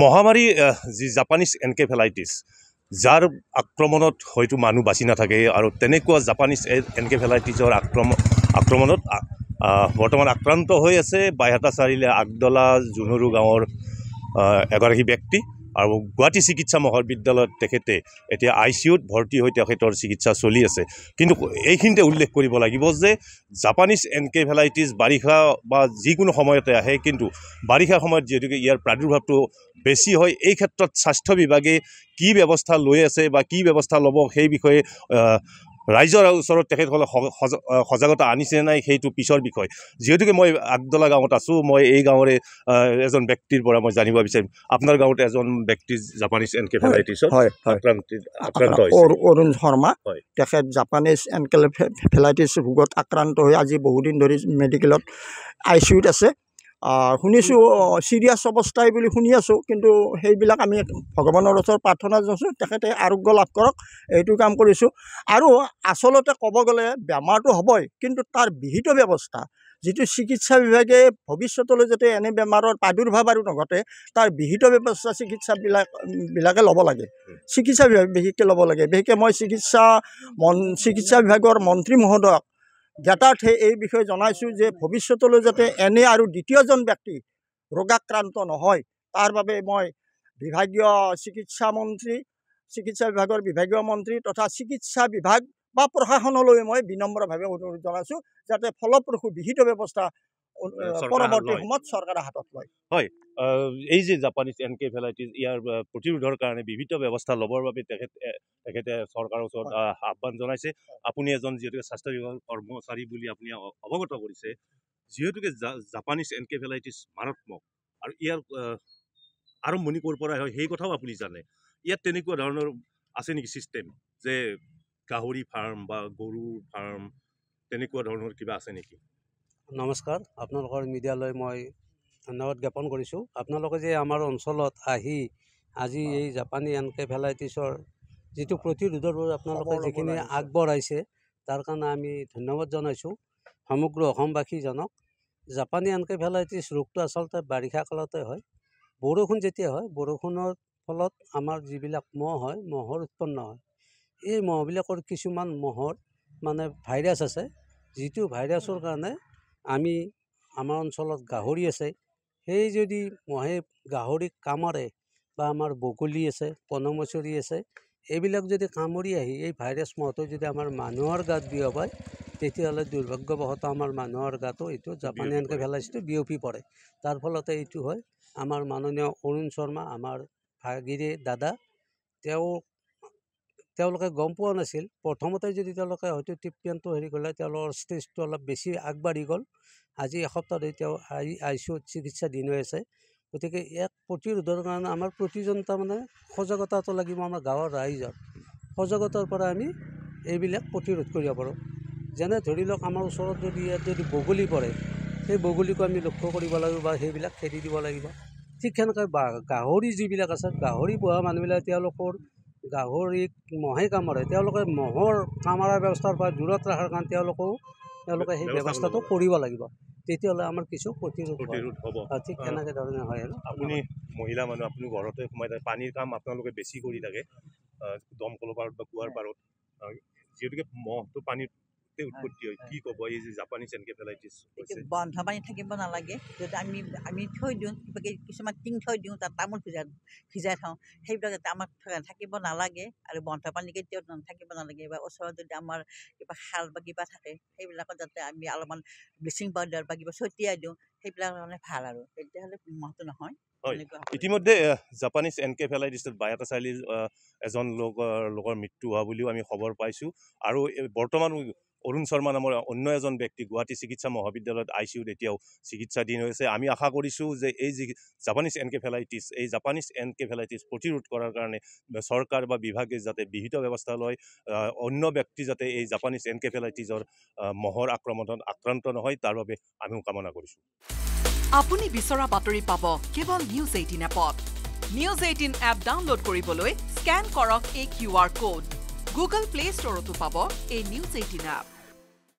মহামাৰী যি Japanese encephalitis যাৰ আক্ৰমণত হয়তো মানুহ বাচি নাথাকে আৰু তেনেকুৱা জাপানিজ এনকেফেলাইটিছৰ আক্ৰমণত বৰ্তমান আক্ৰান্ত হৈ আছে বাইহাটা চাৰিআলি আগদলা জুনুৰু গাঁৱৰ এগৰাকী ব্যক্তি আৰু গুৱাহাটী চিকিৎসা মহাবিদ্যালয়ত তেখেতে এতিয়া ICUত ভৰ্তি হৈ তেখেতৰ চিকিৎসা চলি আছে কিন্তু এইখিনিতে উল্লেখ কৰিব লাগিব যে জাপানিজ এনকেফেলাইটিছ বাৰিষা বা যিকোনো সময়তে আহে কিন্তু বাৰিষা সময়ত যিহেতুকে ইয়াৰ প্ৰাদুৰ্ভাৱটো বেছি হয় এই ক্ষেত্ৰত স্বাস্থ্য বিভাগে কি ব্যৱস্থা লৈ আছে বা কি ব্যৱস্থা ল'ব সেই বিষয়ে ৰাইজৰ ওচৰত তেখেতসকলে সজাগতা আনিছে নাই সেইটো পিছৰ বিষয় যিহেতুকে মই আগদলা গাঁৱত আছোঁ মই এই গাঁৱৰে এজন ব্যক্তিৰ পৰা মই জানিব বিচাৰিম আপোনাৰ গাঁৱত এজন ব্যক্তি জাপানিজ এনকেফেলাইটিছত আক্ৰান্ত হৈছে অৰুণ শৰ্মা তেখেত জাপানিজ এনকেফেলাইটিছ ৰোগত আক্ৰান্ত হৈ আজি বহুদিন ধৰি মেডিকেলত ICUত আছে শুনিছোঁ চিৰিয়াছ অৱস্থাই বুলি শুনি আছোঁ কিন্তু সেইবিলাক আমি ভগৱানৰ ওচৰত প্ৰাৰ্থনা জনাইছোঁ তেখেতে আৰোগ্য লাভ কৰক এইটো কাম কৰিছোঁ আৰু আচলতে ক'ব গ'লে বেমাৰটো হ'বই কিন্তু তাৰ বিহিত ব্যৱস্থা যিটো চিকিৎসা বিভাগে ভৱিষ্যতলৈ যাতে এনে বেমাৰৰ প্ৰাদুৰ্ভাৱ আৰু নঘটে তাৰ বিহিত ব্যৱস্থা চিকিৎসাবিলাকে ল'ব লাগে চিকিৎসা বিভাগ বিশেষকৈ ল'ব লাগে বিশেষকৈ মই চিকিৎসা বিভাগৰ মন্ত্ৰী মহোদয়ক জ্ঞাতাৰ্থে এই বিষয়ে জনাইছোঁ যে ভৱিষ্যতলৈ যাতে এনে আৰু দ্বিতীয়জন ব্যক্তি ৰোগাক্ৰান্ত নহয় তাৰ বাবে মই বিভাগীয় চিকিৎসা বিভাগৰ বিভাগীয় মন্ত্ৰী তথা চিকিৎসা বিভাগ বা প্ৰশাসনলৈ মই বিনম্ৰভাৱে অনুৰোধ জনাইছোঁ যাতে ফলপ্ৰসূ বিহিত ব্যৱস্থা পৰৱৰ্তী সময়ত চৰকাৰে হাতত লয় হয় এই যে জাপানিজ এনকেফেলাইটিছ ইয়াৰ প্ৰতিৰোধৰ কাৰণে বিভিন্ন ব্যৱস্থা ল'বৰ বাবে তেখেতে চৰকাৰৰ ওচৰত আহ্বান জনাইছে আপুনি এজন যিহেতুকে স্বাস্থ্য বিভাগৰ কৰ্মচাৰী বুলি আপুনি অৱগত কৰিছে যিহেতুকে জাপানিজ এনকেফেলাইটিছ মাৰাত্মক আৰু ইয়াৰ আৰম্ভণি ক'ৰ পৰা হয় সেই কথাও আপুনি জানে ইয়াত তেনেকুৱা ধৰণৰ আছে নেকি ছিষ্টেম যে গাহৰি ফাৰ্ম বা গৰু ফাৰ্ম তেনেকুৱা ধৰণৰ কিবা আছে নেকি নমস্কাৰ আপোনালোকৰ মিডিয়ালৈ মই ধন্যবাদ জ্ঞাপন কৰিছোঁ আপোনালোকে যে আমাৰ অঞ্চলত আহি আজি এই জাপানী এনকেফেলাইটিছৰ যিটো প্ৰতিৰোধৰ বাবে আপোনালোকে যিখিনি আগবঢ়াইছে তাৰ কাৰণে আমি ধন্যবাদ জনাইছোঁ সমগ্ৰ অসমবাসীজনক জাপানী এনকেফেলাইটিছ ৰোগটো আচলতে বাৰিষা কালতে হয় বৰষুণ যেতিয়া হয় বৰষুণৰ ফলত আমাৰ যিবিলাক মহ হয় মহৰ উৎপন্ন হয় এই মহবিলাকৰ কিছুমান মহৰ মানে ভাইৰাছ আছে যিটো ভাইৰাছৰ কাৰণে আমাৰ অঞ্চলত গাহৰি আছে সেই যদি মহে গাহৰিক কামুৰে বা আমাৰ বগলী আছে পনমচৰি আছে এইবিলাক যদি কামুৰি আহি এই ভাইৰাছ মহটো যদি আমাৰ মানুহৰ গাত বিয়পায় তেতিয়াহ'লে দুৰ্ভাগ্যবশতঃ আমাৰ মানুহৰ গাতো এইটো জাপানী এনকেফেলাইটিছটো বিয়পি পৰে তাৰ ফলতে এইটো হয় আমাৰ মাননীয় অৰুণ শৰ্মা আমাৰ ভাগিৰী দাদা তেওঁলোকে গম পোৱা নাছিল প্ৰথমতে যদি তেওঁলোকে হয়তো ট্ৰিটমেণ্টটো হেৰি কৰিলে তেওঁলোকৰ ষ্টেজটো অলপ বেছি আগবাঢ়ি গ'ল আজি এসপ্তাহ ধৰি তেওঁ ICUত চিকিৎসা দিন হৈ আছে গতিকে ইয়াক প্ৰতিৰোধৰ কাৰণে আমাৰ প্ৰতিজন তাৰমানে সজাগতাটো লাগিব আমাৰ গাঁৱৰ ৰাইজৰ সজাগতাৰ পৰা আমি এইবিলাক প্ৰতিৰোধ কৰিব পাৰোঁ যেনে ধৰি লওক আমাৰ ওচৰত যদি ইয়াত যদি বগলী পৰে সেই বগলীকো আমি লক্ষ্য কৰিব লাগিব বা সেইবিলাক খেদি দিব লাগিব ঠিক সেনেকৈ গাহৰি যিবিলাক আছে গাহৰি পোহা মানুহবিলাক তেওঁলোকৰ গাহৰিক মহে কামুৰে তেওঁলোকে মহৰ কামোৰাৰ ব্যৱস্থাৰ পৰা দূৰত ৰখাৰ কাৰণে তেওঁলোকে সেই ব্যৱস্থাটো কৰিব লাগিব তেতিয়াহ'লে আমাৰ কিছু প্ৰতিৰোধ হ'ব ঠিক এনেকৈ ধৰণে হয় আৰু আপুনি মহিলা মানুহ আপুনি ঘৰতে সোমাই থাকে পানীৰ কাম আপোনালোকে বেছি কৰি থাকে দমকলৰ পাৰত বা কুঁৱাৰ পাৰত যিহেতুকে মহটো পানীত উৎপত্তি হয় কি ক'ব এই যে জাপানিজ এনকেফেলাইটিছ বন্ধ পানী থাকিব নালাগে যদি আমি থৈ দিওঁ কিছুমান টিং থৈ দিওঁ তাত তামোল ভিজাই থওঁ সেইবিলাক যাতে আমাৰ থাকিব নালাগে আৰু বন্ধ পানী কেতিয়াও থাকিব নালাগে বা ওচৰত যদি আমাৰ কিবা খাল বা কিবা থাকে সেইবিলাকত যাতে আমি অলপমান ব্লিচিং পাউডাৰ বা কিবা ছটিয়াই দিওঁ সেইবিলাক মানে ভাল আৰু তেতিয়াহ'লে মহটো নহয় ইতিমধ্যে জাপানিজ এনকেফেলাইটিছত বাইহাটা চাৰিআলিৰ এজন লোকৰ মৃত্যু হোৱা বুলিও আমি খবৰ পাইছোঁ আৰু বৰ্তমান অৰুণ শৰ্মা নামৰ অন্য এজন ব্যক্তি গুৱাহাটী চিকিৎসা মহাবিদ্যালয়ত ICUত এতিয়াও চিকিৎসাধীন হৈছে আমি আশা কৰিছোঁ যে এই যি জাপানিজ এনকেফেলাইটিছ প্ৰতিৰোধ কৰাৰ কাৰণে চৰকাৰ বা বিভাগে যাতে বিহিত ব্যৱস্থা লয় অন্য ব্যক্তি যাতে এই জাপানিজ এনকেফেলাইটিছৰ মহৰ আক্ৰমণত আক্ৰান্ত নহয় তাৰ বাবে আমিও কামনা কৰিছোঁ আপুনি বিচৰা বাতৰি পাব কেৱল নিউজ 18 এপত নিউজ 18 এপ ডাউনলোড কৰিবলৈ স্কেন কৰক এই QR কোড গুগল প্লে ষ্টৰতো পাব এই নিউজ 18 এপ